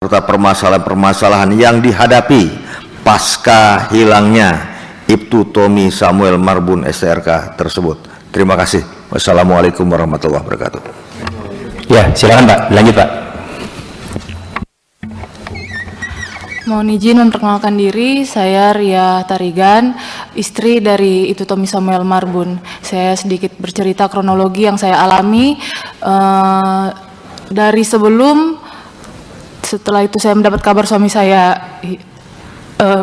serta permasalahan-permasalahan yang dihadapi pasca hilangnya Ibtu Tommy Samuel Marbun STRK tersebut. Terima kasih. Wassalamualaikum warahmatullahi wabarakatuh. Ya, silakan Pak, lanjut Pak. Mohon izin memperkenalkan diri, saya Ria Tarigan, istri dari Ibtu Tommy Samuel Marbun. Saya sedikit bercerita kronologi yang saya alami dari sebelum, setelah itu saya mendapat kabar suami saya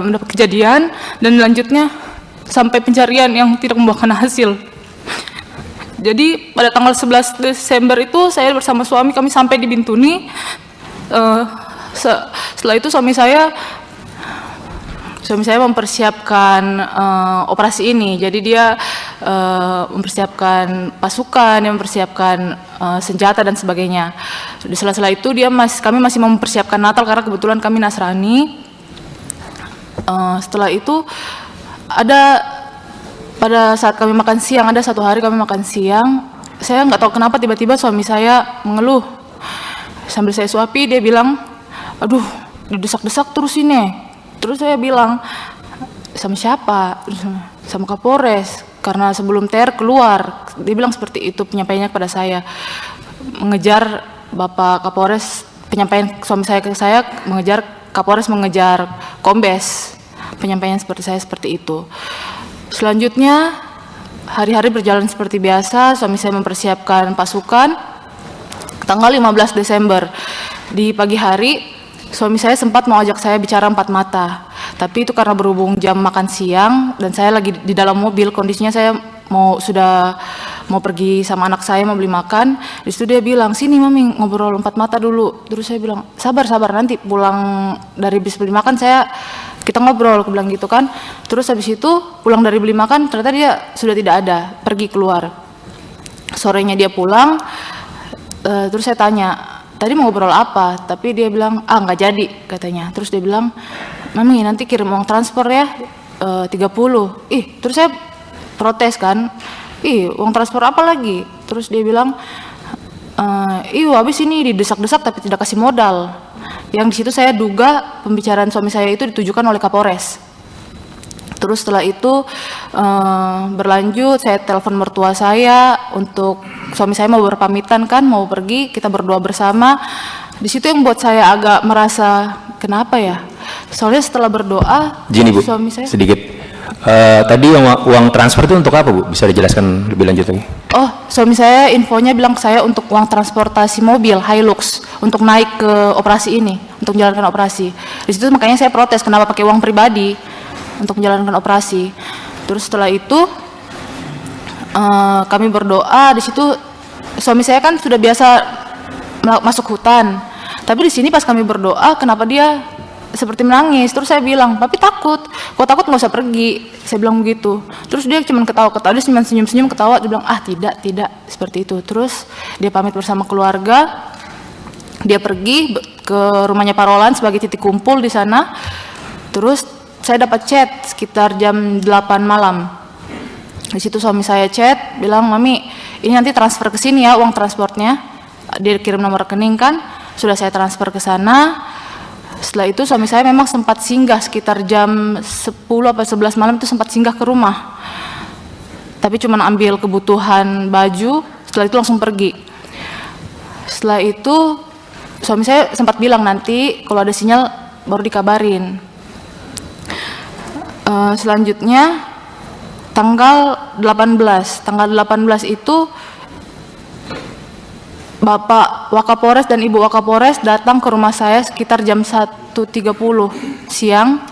mendapat kejadian, dan lanjutnya sampai pencarian yang tidak membuahkan hasil. Jadi pada tanggal 11 Desember itu saya bersama suami, kami sampai di Bintuni. Setelah itu suami saya mempersiapkan operasi ini. Jadi dia mempersiapkan pasukan, dia mempersiapkan senjata dan sebagainya. Di sela-sela itu kami masih mempersiapkan Natal karena kebetulan kami Nasrani. Setelah itu pada saat kami makan siang, ada satu hari kami makan siang, saya nggak tahu kenapa tiba-tiba suami saya mengeluh. Sambil saya suapi, dia bilang, aduh, didesak-desak terus ini. Terus saya bilang, sama siapa? Sama Kapolres, karena sebelum TR keluar. Dia bilang seperti itu penyampaiannya kepada saya. Mengejar Bapak Kapolres, penyampaian suami saya ke saya, mengejar Kapolres, mengejar Kombes. Penyampaian seperti itu. Selanjutnya, hari-hari berjalan seperti biasa, suami saya mempersiapkan pasukan. Tanggal 15 Desember, di pagi hari, suami saya sempat mau ajak saya bicara empat mata, tapi itu karena berhubung jam makan siang dan saya lagi di dalam mobil, kondisinya saya sudah mau pergi sama anak saya mau beli makan. Di situ dia bilang, sini mami ngobrol empat mata dulu. Terus saya bilang, sabar nanti pulang dari bis beli makan kita ngobrol, aku bilang gitu kan. Terus habis itu pulang dari beli makan ternyata dia sudah tidak ada, pergi keluar. Sorenya dia pulang, terus saya tanya, tadi mau ngobrol apa? Tapi dia bilang, nggak jadi katanya. Terus dia bilang, mami nanti kirim uang transfer ya 30. Terus saya protes kan, uang transfer apa lagi? Terus dia bilang, habis ini didesak-desak tapi tidak kasih modal. Yang di situ saya duga pembicaraan suami saya itu ditujukan oleh Kapolres. Terus setelah itu berlanjut, saya telepon mertua saya untuk suami saya mau berpamitan kan, mau pergi, kita berdoa bersama. Di situ yang buat saya agak merasa kenapa ya? Soalnya setelah berdoa, Gini Bu, suami saya sedikit. Tadi uang transfer itu untuk apa Bu? Bisa dijelaskan lebih lanjut lagi? Suami saya infonya bilang ke saya untuk uang transportasi mobil Hilux untuk naik ke operasi ini, untuk menjalankan operasi. Di situ makanya saya protes kenapa pakai uang pribadi untuk menjalankan operasi. Terus setelah itu kami berdoa. Di situ suami saya kan sudah biasa masuk hutan, tapi di sini pas kami berdoa kenapa dia seperti menangis. Terus saya bilang, papi takut, kau takut nggak usah pergi, saya bilang begitu. Terus dia cuma ketawa-ketawa, dia cuma senyum-senyum ketawa, dia bilang tidak seperti itu. Terus dia pamit bersama keluarga, dia pergi ke rumahnya Pak Roland sebagai titik kumpul di sana. Terus saya dapat chat sekitar jam 8 malam. Di situ suami saya chat, bilang, mami ini nanti transfer ke sini ya uang transportnya. Dia kirim nomor rekening kan, sudah saya transfer ke sana. Setelah itu suami saya memang sempat singgah sekitar jam 10 atau 11 malam itu sempat singgah ke rumah. Tapi cuma ambil kebutuhan baju, setelah itu langsung pergi. Setelah itu suami saya sempat bilang nanti kalau ada sinyal baru dikabarin. Selanjutnya tanggal 18 itu Bapak Wakapolres dan Ibu Wakapolres datang ke rumah saya sekitar jam 1.30 siang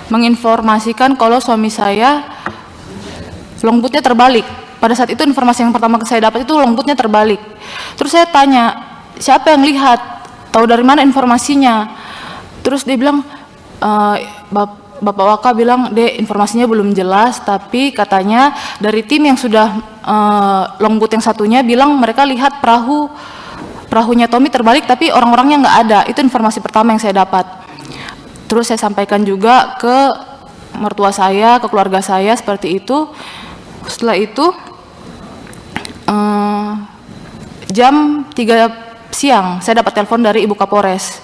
menginformasikan kalau suami saya longbootnya terbalik. Pada saat itu informasi yang pertama saya dapat itu longbootnya terbalik. Terus saya tanya, siapa yang lihat? Tahu dari mana informasinya? Terus dia bilang, Bapak Waka bilang, Dek, informasinya belum jelas, tapi katanya dari tim yang sudah longboot yang satunya bilang mereka lihat perahunya Tommy terbalik tapi orang-orangnya nggak ada. Itu informasi pertama yang saya dapat. Terus saya sampaikan juga ke mertua saya, ke keluarga saya seperti itu. Setelah itu jam 3 siang saya dapat telepon dari Ibu Kapolres.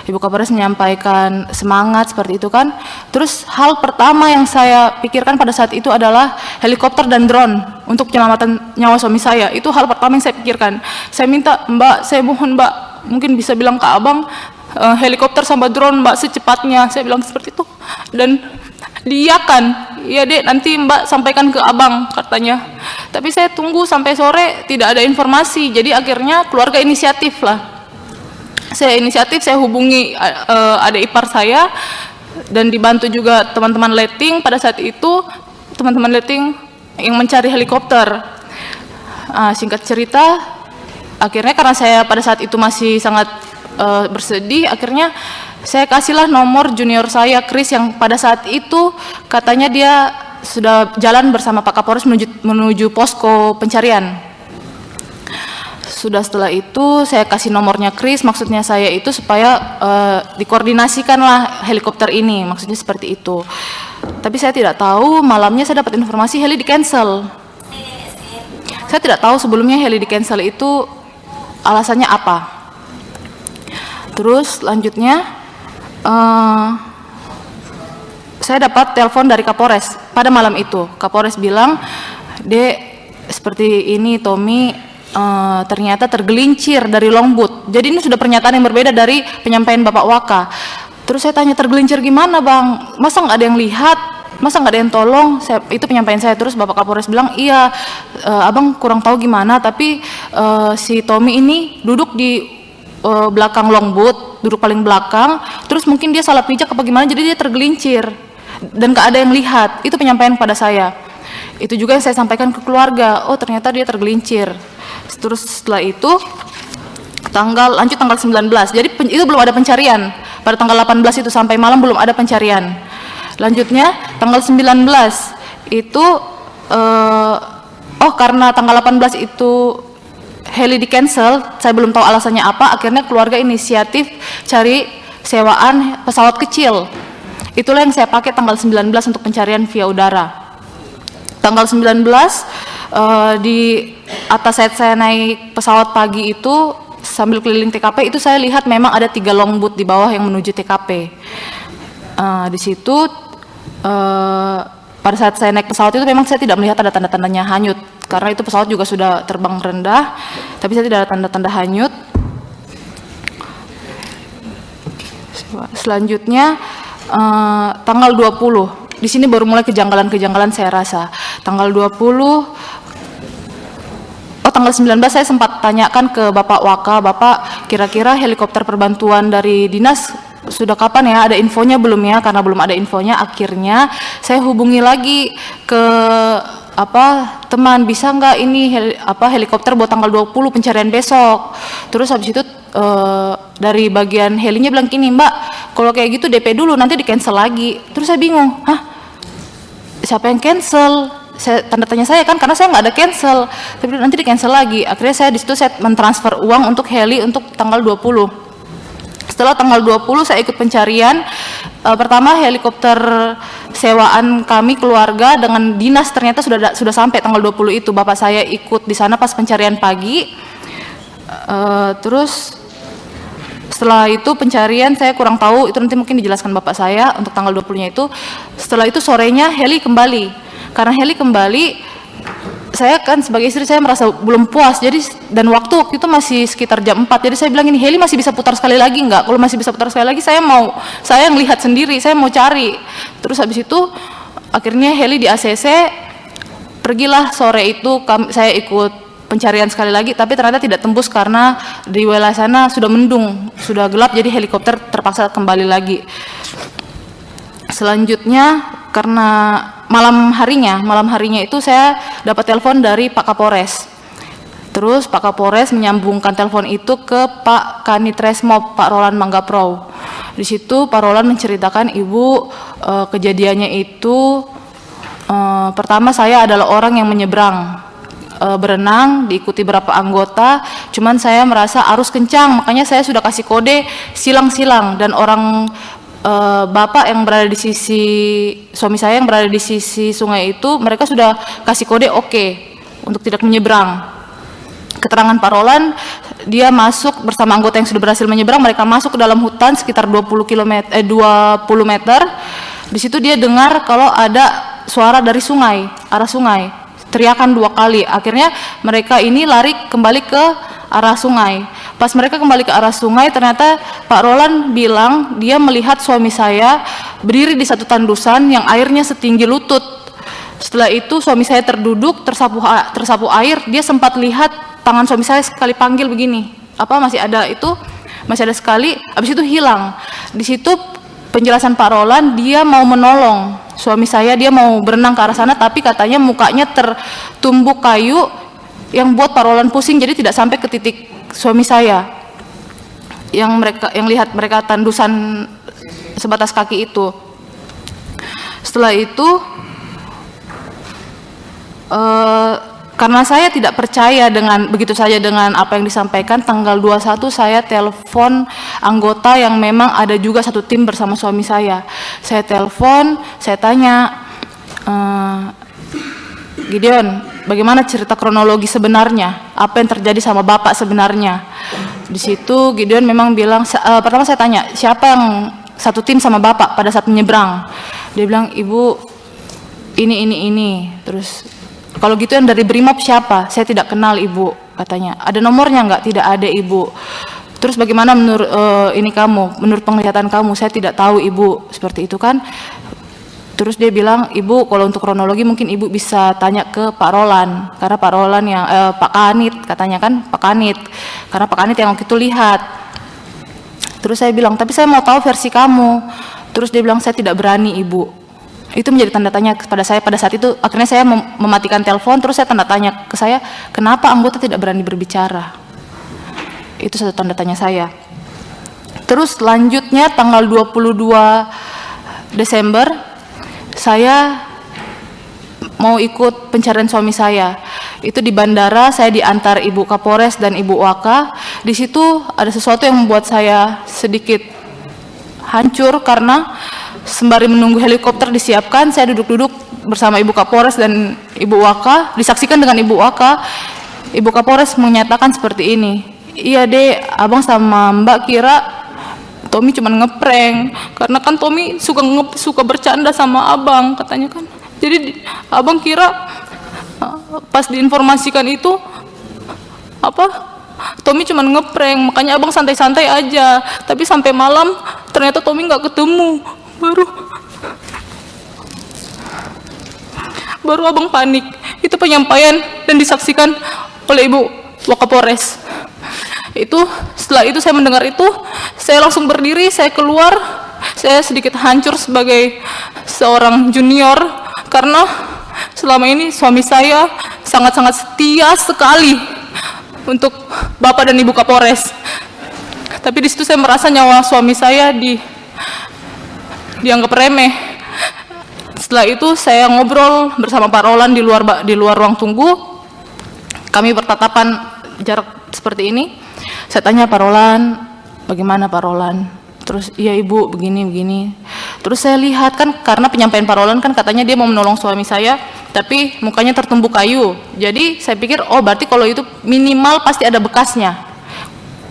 Ibu Kapolres menyampaikan semangat seperti itu kan. Terus hal pertama yang saya pikirkan pada saat itu adalah helikopter dan drone untuk penyelamatan nyawa suami saya. Itu hal pertama yang saya pikirkan. Saya minta, Mbak, saya mohon Mbak, mungkin bisa bilang ke Abang, helikopter sama drone Mbak secepatnya. Saya bilang seperti itu. Dan diiyakan, iya Dek, nanti Mbak sampaikan ke Abang, katanya. Tapi saya tunggu sampai sore, tidak ada informasi. Jadi akhirnya keluarga inisiatif lah. Saya inisiatif, saya hubungi adik ipar saya dan dibantu juga teman-teman letting. Pada saat itu teman-teman letting yang mencari helikopter. Singkat cerita, akhirnya karena saya pada saat itu masih sangat bersedih, akhirnya saya kasihlah nomor junior saya, Chris, yang pada saat itu katanya dia sudah jalan bersama Pak Kapolres menuju posko pencarian. Sudah setelah itu saya kasih nomornya Chris, maksudnya saya itu supaya dikoordinasikanlah helikopter ini, maksudnya seperti itu. Tapi saya tidak tahu, malamnya saya dapat informasi heli di cancel. Saya tidak tahu sebelumnya heli di cancel itu alasannya apa. Terus lanjutnya saya dapat telepon dari Kapolres pada malam itu. Kapolres bilang, Dek, seperti ini Tommy ternyata tergelincir dari longboat. Jadi ini sudah pernyataan yang berbeda dari penyampaian Bapak Waka. Terus saya tanya, tergelincir gimana Bang? Masa nggak ada yang lihat? Masa nggak ada yang tolong? Itu penyampaian saya. Terus Bapak Kapolres bilang, iya, Abang kurang tahu gimana, tapi si Tommy ini duduk di belakang longboat, duduk paling belakang, terus mungkin dia salah pijak apa gimana, jadi dia tergelincir dan nggak ada yang lihat. Itu penyampaian pada saya. Itu juga yang saya sampaikan ke keluarga, oh ternyata dia tergelincir. Terus setelah itu lanjut tanggal 19, jadi itu belum ada pencarian. Pada tanggal 18 itu sampai malam belum ada pencarian. Lanjutnya tanggal 19 itu karena tanggal 18 itu heli di cancel, saya belum tahu alasannya apa, akhirnya keluarga inisiatif cari sewaan pesawat kecil. Itulah yang saya pakai tanggal 19 untuk pencarian via udara. Tanggal 19 di atas saya naik pesawat pagi itu sambil keliling TKP itu saya lihat memang ada 3 longboat di bawah yang menuju TKP. Di situ pada saat saya naik pesawat itu memang saya tidak melihat ada tanda-tandanya hanyut karena itu pesawat juga sudah terbang rendah, tapi saya tidak ada tanda-tanda hanyut. Selanjutnya tanggal 20, di sini baru mulai kejanggalan-kejanggalan saya rasa. Tanggal 19 saya sempat tanyakan ke Bapak Waka, Bapak kira-kira helikopter perbantuan dari dinas sudah kapan ya, ada infonya belum ya? Karena belum ada infonya, akhirnya saya hubungi lagi ke teman, bisa nggak ini helikopter buat tanggal 20 pencarian besok. Terus habis itu dari bagian helinya bilang gini, Mbak, kalau kayak gitu DP dulu, nanti di cancel lagi. Terus saya bingung, siapa yang cancel? Tanda tanya saya kan, karena saya nggak ada cancel, tapi nanti di cancel lagi. Akhirnya saya di situ saya mentransfer uang untuk heli untuk tanggal 20. Setelah tanggal 20 saya ikut pencarian. Pertama helikopter sewaan kami keluarga dengan dinas ternyata sudah sampai tanggal 20 itu. Bapak saya ikut di sana pas pencarian pagi. Terus setelah itu pencarian saya kurang tahu, itu nanti mungkin dijelaskan Bapak saya untuk tanggal 20-nya itu. Setelah itu sorenya heli kembali. Karena heli kembali, saya kan sebagai istri saya merasa belum puas, dan waktu itu masih sekitar jam 4, jadi saya bilang ini heli masih bisa putar sekali lagi nggak? Kalau masih bisa putar sekali lagi, saya yang lihat sendiri, saya mau cari. Terus habis itu akhirnya heli di ACC, pergilah sore itu saya ikut pencarian sekali lagi, tapi ternyata tidak tembus karena di wilayah sana sudah mendung, sudah gelap, jadi helikopter terpaksa kembali lagi. Selanjutnya karena malam harinya itu saya dapat telepon dari Pak Kapolres. Terus Pak Kapolres menyambungkan telepon itu ke Pak Kanit Resmob, Pak Roland Manggaprau. Di situ Pak Roland menceritakan, Ibu, kejadiannya itu pertama saya adalah orang yang menyeberang berenang, diikuti berapa anggota, cuman saya merasa arus kencang, makanya saya sudah kasih kode silang-silang, dan orang bapak yang berada di sisi suami saya yang berada di sisi sungai itu, mereka sudah kasih kode oke untuk tidak menyeberang. keterangan Pak Roland, dia masuk bersama anggota yang sudah berhasil menyeberang, mereka masuk ke dalam hutan sekitar 20 meter. Di situ dia dengar kalau ada suara dari sungai, arah sungai, teriakan 2 kali. Akhirnya mereka ini lari kembali ke arah sungai. Pas mereka kembali ke arah sungai, ternyata Pak Roland bilang dia melihat suami saya berdiri di satu tandusan yang airnya setinggi lutut. Setelah itu suami saya terduduk, tersapu air, dia sempat lihat tangan suami saya sekali panggil begini. Apa masih ada itu? Masih ada sekali, habis itu hilang. Di situ penjelasan Pak Roland, dia mau menolong suami saya, dia mau berenang ke arah sana, tapi katanya mukanya tertumbuk kayu yang buat Pak Roland pusing, jadi tidak sampai ke titik suami saya. Yang lihat mereka tandusan sebatas kaki itu. Setelah itu karena saya tidak percaya dengan begitu saja dengan apa yang disampaikan, tanggal 21 saya telepon anggota yang memang ada juga satu tim bersama suami saya. Saya telepon, saya tanya, Gideon, bagaimana cerita kronologi sebenarnya? Apa yang terjadi sama Bapak sebenarnya? Di situ Gideon memang bilang, pertama saya tanya, siapa yang satu tim sama Bapak pada saat menyeberang? Dia bilang, Ibu, ini. Terus, kalau gitu yang dari Brimob siapa? Saya tidak kenal Ibu, katanya. Ada nomornya nggak? Tidak ada Ibu. Terus bagaimana menurut menurut penglihatan kamu? Saya tidak tahu Ibu, seperti itu kan. Terus dia bilang, Ibu kalau untuk kronologi mungkin Ibu bisa tanya ke Pak Roland, karena Pak Roland yang Pak Kanit katanya kan, Pak Kanit, karena Pak Kanit yang waktu itu lihat. Terus saya bilang, tapi saya mau tahu versi kamu. Terus dia bilang, saya tidak berani Ibu. Itu menjadi tanda tanya kepada saya pada saat itu. Akhirnya saya mematikan telepon, terus saya tanda tanya ke saya, kenapa anggota tidak berani berbicara? Itu satu tanda tanya saya. Terus selanjutnya tanggal 22 Desember, saya mau ikut pencarian suami saya. Itu di bandara, saya diantar Ibu Kapolres dan Ibu Waka. Di situ ada sesuatu yang membuat saya sedikit hancur karena sembari menunggu helikopter disiapkan, saya duduk-duduk bersama Ibu Kapolres dan Ibu Waka, disaksikan dengan Ibu Waka. Ibu Kapolres menyatakan seperti ini, iya Dek, Abang sama Mbak kira Tommy cuma ngeprank, karena kan Tommy suka bercanda sama Abang, katanya kan. Jadi Abang kira pas diinformasikan itu, Tommy cuma ngeprank, makanya Abang santai-santai aja. Tapi sampai malam, ternyata Tommy nggak ketemu. Baru Abang panik. Itu penyampaian dan disaksikan oleh Ibu Wakapolres. Setelah itu saya mendengar itu, saya langsung berdiri, saya keluar. Saya sedikit hancur sebagai seorang junior karena selama ini suami saya sangat-sangat setia sekali untuk Bapak dan Ibu Kapolres. Tapi di situ saya merasa nyawa suami saya dianggap remeh. Setelah itu saya ngobrol bersama Pak Roland di luar ruang tunggu. Kami bertatapan jarak seperti ini. Saya tanya Pak Roland, bagaimana Pak Roland? Terus iya Ibu begini. Terus saya lihat kan, karena penyampaian Pak Roland kan katanya dia mau menolong suami saya, tapi mukanya tertumbuk kayu. Jadi saya pikir, oh berarti kalau itu minimal pasti ada bekasnya.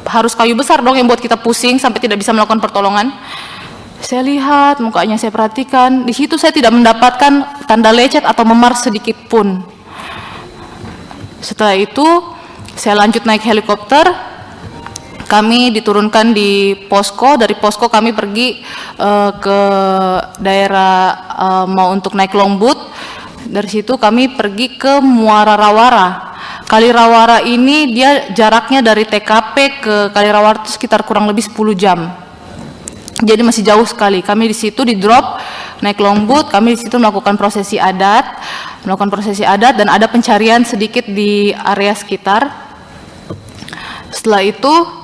Harus kayu besar dong yang buat kita pusing sampai tidak bisa melakukan pertolongan. Saya lihat mukanya, saya perhatikan. Di situ saya tidak mendapatkan tanda lecet atau memar sedikit pun. Setelah itu saya lanjut naik helikopter. Kami diturunkan di posko. Dari posko kami pergi ke daerah mau untuk naik longboat. Dari situ kami pergi ke Muara Rawara. Kali Rawara ini dia jaraknya dari TKP ke Kali Rawara itu sekitar kurang lebih 10 jam. Jadi masih jauh sekali. Kami di situ di drop naik longboat. Kami di situ melakukan prosesi adat, dan ada pencarian sedikit di area sekitar. Setelah itu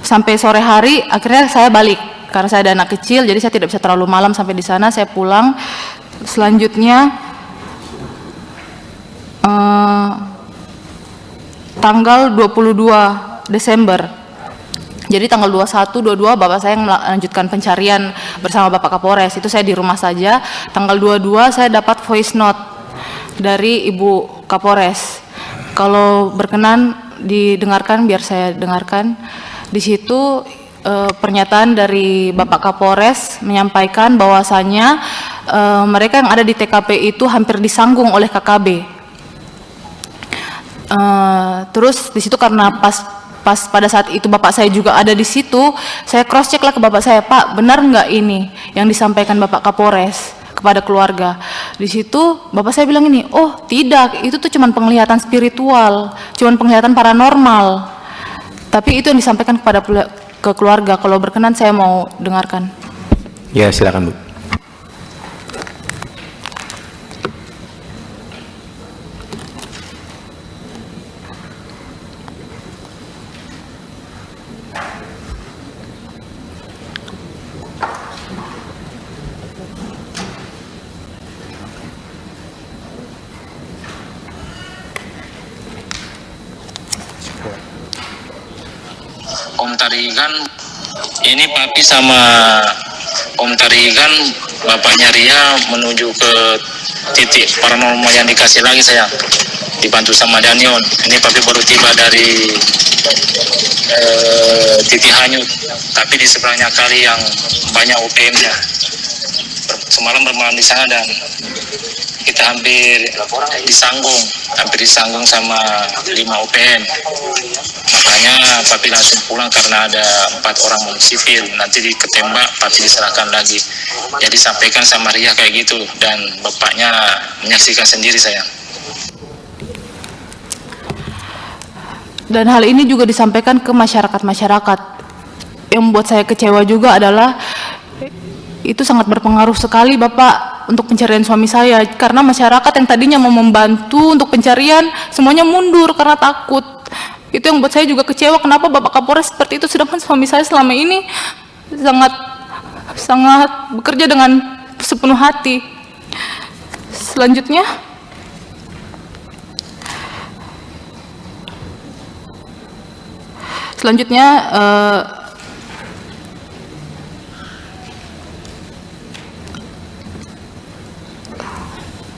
sampai sore hari akhirnya saya balik karena saya ada anak kecil, jadi saya tidak bisa terlalu malam sampai di sana. Saya pulang. Selanjutnya tanggal 22 Desember. Jadi tanggal 21, 22 Bapak saya melanjutkan pencarian bersama Bapak Kapolres. Itu saya di rumah saja. Tanggal 22 saya dapat voice note dari Ibu Kapolres. Kalau berkenan didengarkan, biar saya dengarkan. Di situ pernyataan dari Bapak Kapolres menyampaikan bahwasannya mereka yang ada di TKP itu hampir disanggung oleh KKB. Terus di situ karena pas pada saat itu Bapak saya juga ada di situ, saya cross check lah ke Bapak saya, Pak, benar nggak ini yang disampaikan Bapak Kapolres kepada keluarga? Di situ Bapak saya bilang ini, oh tidak, itu tuh cuman penglihatan spiritual, cuman penglihatan paranormal. Tapi itu yang disampaikan ke keluarga. Kalau berkenan saya mau dengarkan. Ya, silakan Bu. Om Tarigan, ini Papi sama Om Tarigan, bapaknya Ria menuju ke titik paranormal yang dikasih lagi sayang, dibantu sama Danion. Ini Papi baru tiba dari titik hanyut, tapi di seberangnya kali yang banyak UPM-nya. Semalam bermalam di sana dan kita hampir disanggung sama 5 UPM. Makanya Papi langsung pulang karena ada 4 orang sipil, nanti ketembak Papi diserahkan lagi. Jadi sampaikan sama Ria kayak gitu dan bapaknya menyaksikan sendiri sayang. Dan hal ini juga disampaikan ke masyarakat-masyarakat. Yang membuat saya kecewa juga adalah itu sangat berpengaruh sekali Bapak untuk pencarian suami saya, karena masyarakat yang tadinya mau membantu untuk pencarian semuanya mundur karena takut. Itu yang buat saya juga kecewa, kenapa Bapak Kapolres seperti itu, sedangkan suami saya selama ini sangat bekerja dengan sepenuh hati. Selanjutnya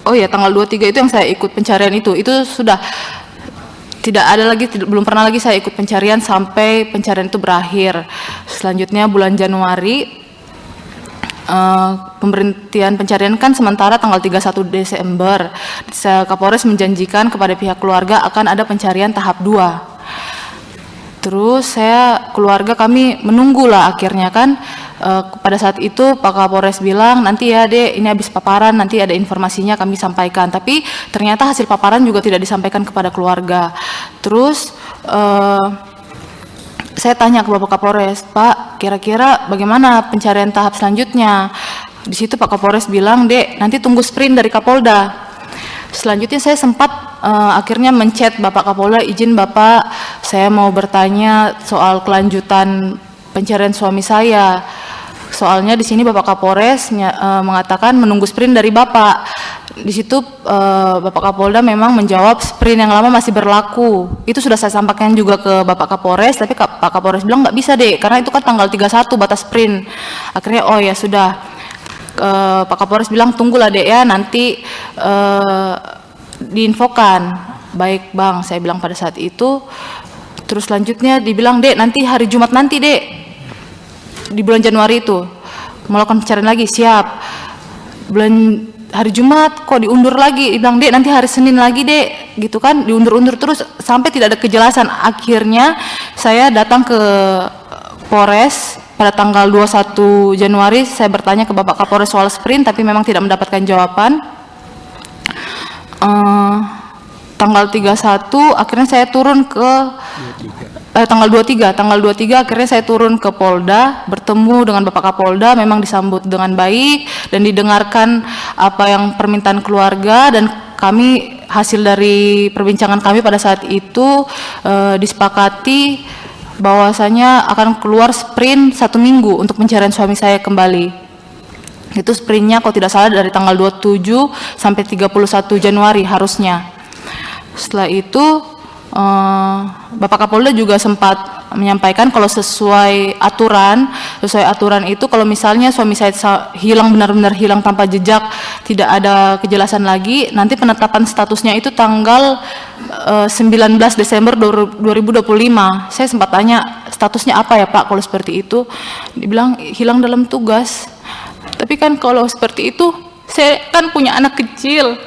oh ya, tanggal 23 itu yang saya ikut pencarian itu sudah tidak ada lagi, belum pernah lagi saya ikut pencarian sampai pencarian itu berakhir. Selanjutnya bulan Januari, pemberhentian pencarian kan sementara tanggal 31 Desember. Kapolres menjanjikan kepada pihak keluarga akan ada pencarian tahap 2. Terus keluarga kami menunggulah akhirnya kan. Pada saat itu Pak Kapolres bilang, nanti ya Dek, ini habis paparan, nanti ada informasinya kami sampaikan. Tapi ternyata hasil paparan juga tidak disampaikan kepada keluarga. Terus saya tanya ke Bapak Kapolres, Pak, kira-kira bagaimana pencarian tahap selanjutnya? Di situ Pak Kapolres bilang, Dek, nanti tunggu sprint dari Kapolda. Selanjutnya saya sempat akhirnya menchat Bapak Kapolda, izin Bapak, saya mau bertanya soal kelanjutan pencarian suami saya. Soalnya di sini Bapak Kapolres mengatakan menunggu sprint dari Bapak. Di situ Bapak Kapolda memang menjawab sprint yang lama masih berlaku. Itu sudah saya sampaikan juga ke Bapak Kapolres, tapi Pak Kapolres bilang nggak bisa deh, karena itu kan tanggal 31 batas sprint. Akhirnya oh ya sudah, Pak Kapolres bilang tunggulah Dek ya, nanti diinfokan. Baik Bang, saya bilang pada saat itu. Terus selanjutnya dibilang, Dek nanti hari Jumat nanti Dek, di bulan Januari itu melakukan pencarian lagi, siap. Hari Jumat kok diundur lagi, dibilang Dek nanti hari Senin lagi Dek, gitu kan, diundur-undur terus sampai tidak ada kejelasan. Akhirnya saya datang ke Polres pada tanggal 21 Januari, saya bertanya ke Bapak Kapolres soal sprint, tapi memang tidak mendapatkan jawaban. Tanggal 31 akhirnya saya turun ke tanggal 23 akhirnya saya turun ke Polda, bertemu dengan Bapak Kapolda, memang disambut dengan baik dan didengarkan apa yang permintaan keluarga, dan kami hasil dari perbincangan kami pada saat itu disepakati bahwasanya akan keluar sprint 1 minggu untuk pencarian suami saya kembali. Itu sprintnya kalau tidak salah dari tanggal 27 sampai 31 Januari harusnya. Setelah itu Bapak Kapolda juga sempat menyampaikan kalau sesuai aturan itu kalau misalnya suami saya hilang, benar-benar hilang tanpa jejak, tidak ada kejelasan lagi, nanti penetapan statusnya itu tanggal 19 Desember 2025. Saya sempat tanya statusnya apa ya Pak kalau seperti itu, dibilang hilang dalam tugas. Tapi kan kalau seperti itu, saya kan punya anak kecil,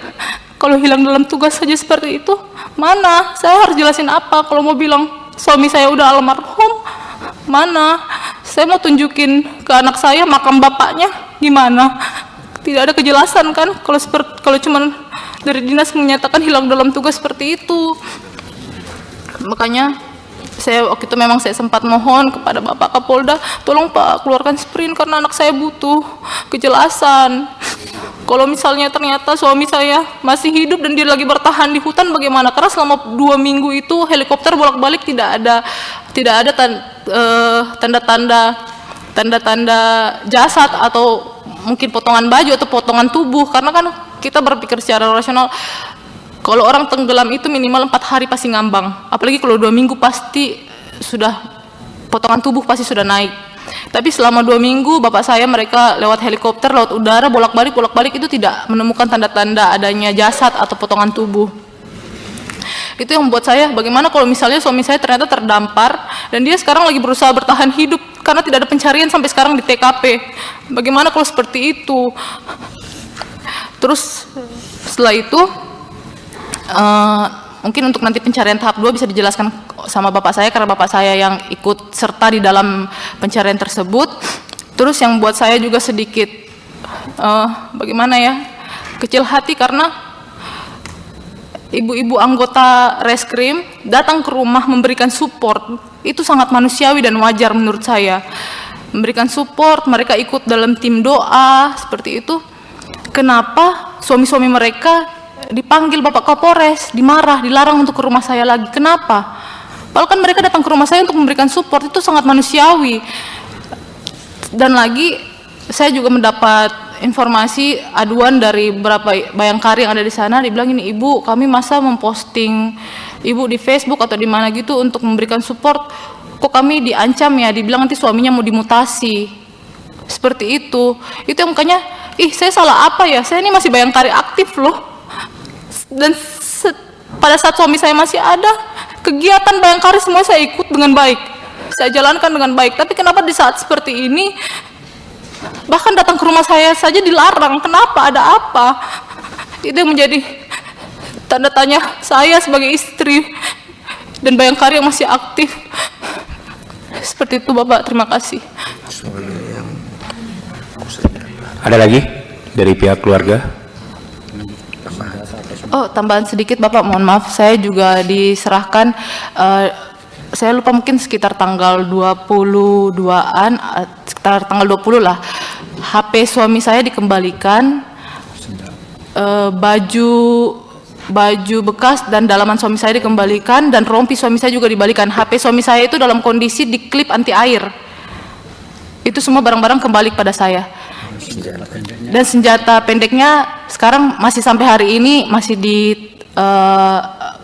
kalau hilang dalam tugas saja seperti itu, mana? Saya harus jelasin apa? Kalau mau bilang suami saya udah almarhum, mana? Saya mau tunjukin ke anak saya makam bapaknya, gimana? Tidak ada kejelasan kan? Kalau cuman dari dinas menyatakan hilang dalam tugas seperti itu. Makanya saya waktu itu memang saya sempat mohon kepada Bapak Kapolda, tolong Pak keluarkan sprint karena anak saya butuh kejelasan. Kalau misalnya ternyata suami saya masih hidup dan dia lagi bertahan di hutan bagaimana? Karena selama 2 minggu itu helikopter bolak-balik tidak ada tanda-tanda jasad atau mungkin potongan baju atau potongan tubuh. Karena kan kita berpikir secara rasional, kalau orang tenggelam itu minimal 4 hari pasti ngambang. Apalagi kalau 2 minggu pasti sudah potongan tubuh pasti sudah naik. Tapi selama 2 minggu bapak saya mereka lewat helikopter, lewat udara, bolak-balik itu tidak menemukan tanda-tanda adanya jasad atau potongan tubuh. Itu yang membuat saya, bagaimana kalau misalnya suami saya ternyata terdampar dan dia sekarang lagi berusaha bertahan hidup karena tidak ada pencarian sampai sekarang di TKP. Bagaimana kalau seperti itu? Terus setelah itu mungkin untuk nanti pencarian tahap 2 bisa dijelaskan sama bapak saya karena bapak saya yang ikut serta di dalam pencarian tersebut. Terus yang buat saya juga sedikit bagaimana ya, kecil hati karena ibu-ibu anggota reskrim datang ke rumah memberikan support. Itu sangat manusiawi dan wajar menurut saya. Memberikan support, mereka ikut dalam tim doa seperti itu. Kenapa suami-suami mereka dipanggil Bapak Kapolres, dimarah, dilarang untuk ke rumah saya lagi? Kenapa? Padahal kan mereka datang ke rumah saya untuk memberikan support, itu sangat manusiawi. Dan lagi saya juga mendapat informasi aduan dari beberapa bayangkari yang ada di sana, dibilang ini ibu, kami masa memposting ibu di Facebook atau di mana gitu untuk memberikan support, kok kami diancam ya, dibilang nanti suaminya mau dimutasi. Seperti itu yang makanya, saya salah apa ya, saya ini masih bayangkari aktif loh. Dan pada saat suami saya masih ada, kegiatan bayangkari semua saya ikut dengan baik, saya jalankan dengan baik. Tapi kenapa di saat seperti ini bahkan datang ke rumah saya saja dilarang? Kenapa? Ada apa? Itu yang menjadi tanda tanya saya sebagai istri dan bayangkari yang masih aktif. Seperti itu Bapak, terima kasih. Ada lagi dari pihak keluarga? Oh, tambahan sedikit Bapak, mohon maaf, saya juga diserahkan, saya lupa mungkin sekitar tanggal 22-an, sekitar tanggal 20 lah, HP suami saya dikembalikan, baju bekas dan dalaman suami saya dikembalikan, dan rompi suami saya juga dibalikan. HP suami saya itu dalam kondisi diklip anti air. Itu semua barang-barang kembali kepada saya. Dan senjata pendeknya sekarang masih sampai hari ini masih di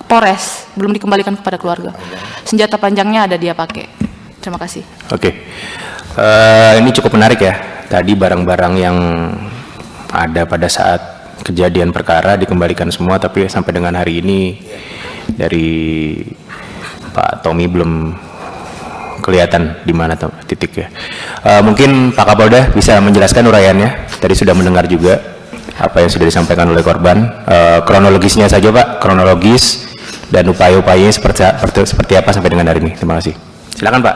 Polres, belum dikembalikan kepada keluarga. Senjata panjangnya ada dia pakai. Terima kasih. Oke. Ini cukup menarik ya. Tadi barang-barang yang ada pada saat kejadian perkara dikembalikan semua, tapi sampai dengan hari ini dari Pak Tommy belum kelihatan di mana titik ya. Mungkin Pak Kapolda bisa menjelaskan uraiannya. Tadi sudah mendengar juga apa yang sudah disampaikan oleh korban. Kronologisnya saja Pak, kronologis dan upaya-upayanya seperti apa sampai dengan hari ini. Terima kasih. Silakan Pak.